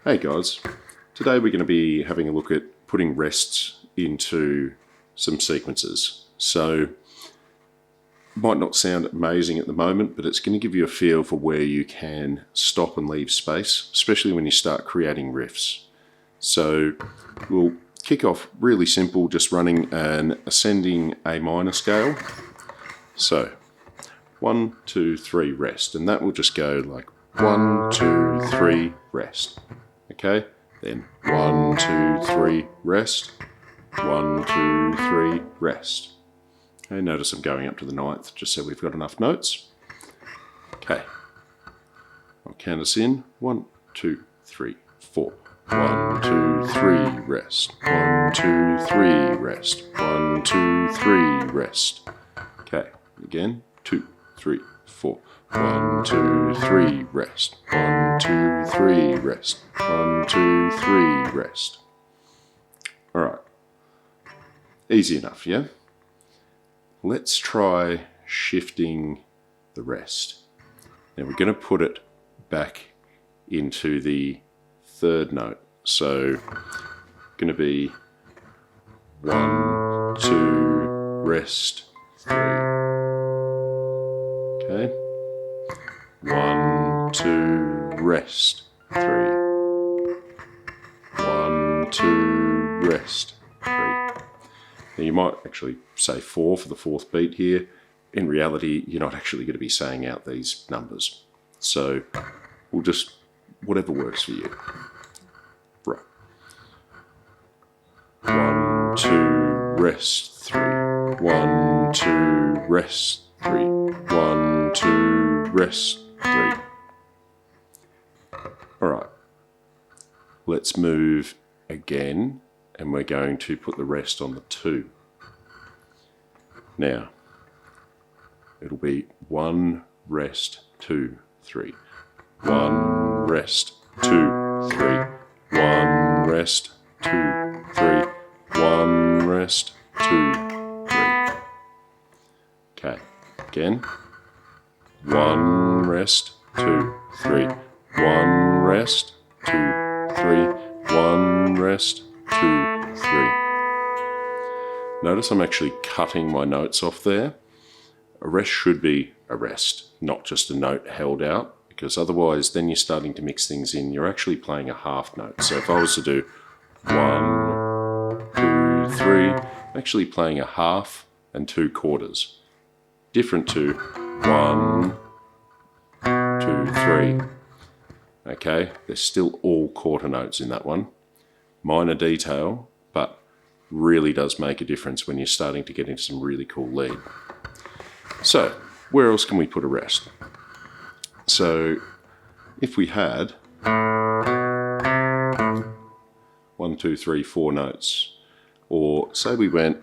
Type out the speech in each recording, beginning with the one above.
Hey guys, today we're going to be having a look at putting rests into some sequences. So, might not sound amazing at the moment, but it's going to give you a feel for where you can stop and leave space, especially when you start creating riffs. So, we'll kick off really simple, just running an ascending A minor scale. So, 1, 2, 3, rest, and that will just go like 1, 2, 3, rest. Okay, then 1, 2, 3, rest. 1, 2, 3, rest. Okay, notice I'm going up to the 9th just so we've got enough notes. Okay, I'll count us in. 1, 2, 3, 4. 1, 2, 3, rest. 1, 2, 3, rest. 1, 2, 3, rest. Okay, again, 2, 3, 4. 1, 2, 3, rest. 1, 2, 3, rest. 1, 2, 3, rest. Alright. Easy enough, yeah? Let's try shifting the rest. Now we're going to put it back into the 3rd note. So, going to be 1, 2, rest, 3. Okay. 1, 2, rest, 3. 1, 2, rest, 3. Now you might actually say 4 for the 4th beat here. In reality, you're not actually going to be saying out these numbers. So we'll just, whatever works for you. Right. 1, 2, rest, 3. 1, 2, rest, 3. 1, 2, rest, 3. Alright, let's move again, and we're going to put the rest on the 2. Now, it'll be 1, rest, 2, 3. 1, rest, 2, 3. 1, rest, 2, 3. 1, rest, 2, 3. Okay, again. 1, rest, 2, 3. 1, rest, 2, 3. 1, rest, 2, 3. Notice I'm actually cutting my notes off there. A rest should be a rest, not just a note held out, because otherwise then you're starting to mix things in. You're actually playing a half note. So if I was to do 1, 2, 3, I'm actually playing a half and 2 quarters. Different to 1, 2, 3. Okay, they're still all quarter notes in that one. Minor detail, but really does make a difference when you're starting to get into some really cool lead. So, where else can we put a rest? So, if we had 1, 2, 3, 4 notes, or say we went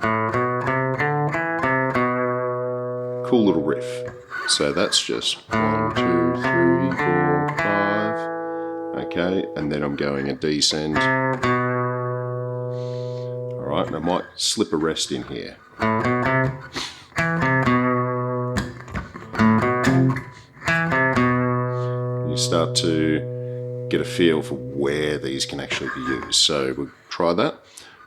cool little riff. So that's just 1, 2, 3, 4, 5. Okay, and then I'm going a descend. Alright, and I might slip a rest in here. You start to get a feel for where these can actually be used. So we'll try that.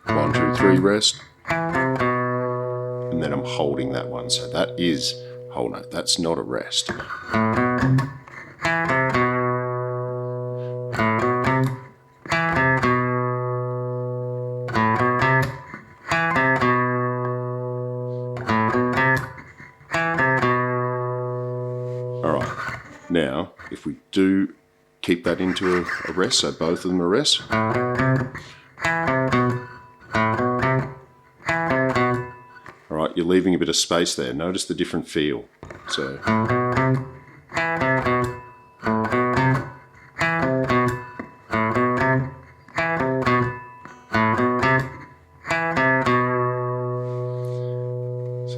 1, 2, 3, rest. And then I'm holding that one. So that is whole note. That's not a rest. Alright, now if we do keep that into a rest, so both of them are rest. Alright, you're leaving a bit of space there. Notice the different feel. So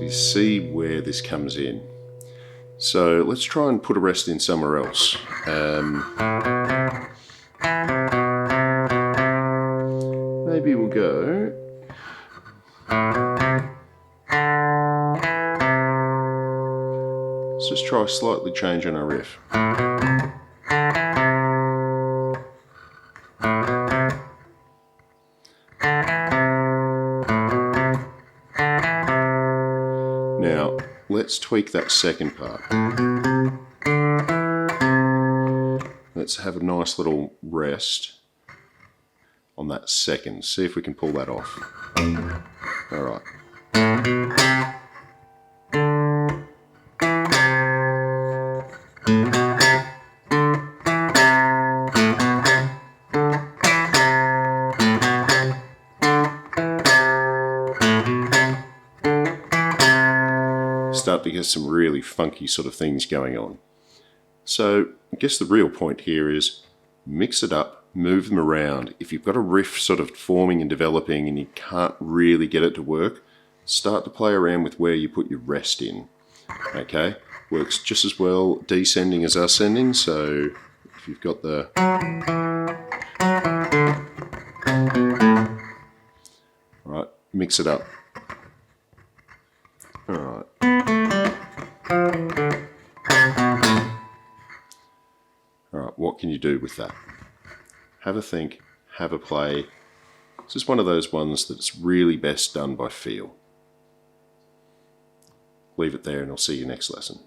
you see where this comes in. So let's try and put a rest in somewhere else. Maybe we'll go. Let's just try slightly changing our riff. let's tweak that second part. Let's have a nice little rest on that second. See if we can pull that off. All right. Start to get some really funky sort of things going on. So I guess the real point here is mix it up, move them around. If you've got a riff sort of forming and developing and you can't really get it to work, start to play around with where you put your rest in. Okay, works just as well descending as ascending. So if you've got the right, mix it up. All right. All right, what can you do with that? Have a think, have a play. It's just one of those ones that's really best done by feel. Leave it there and I'll see you next lesson.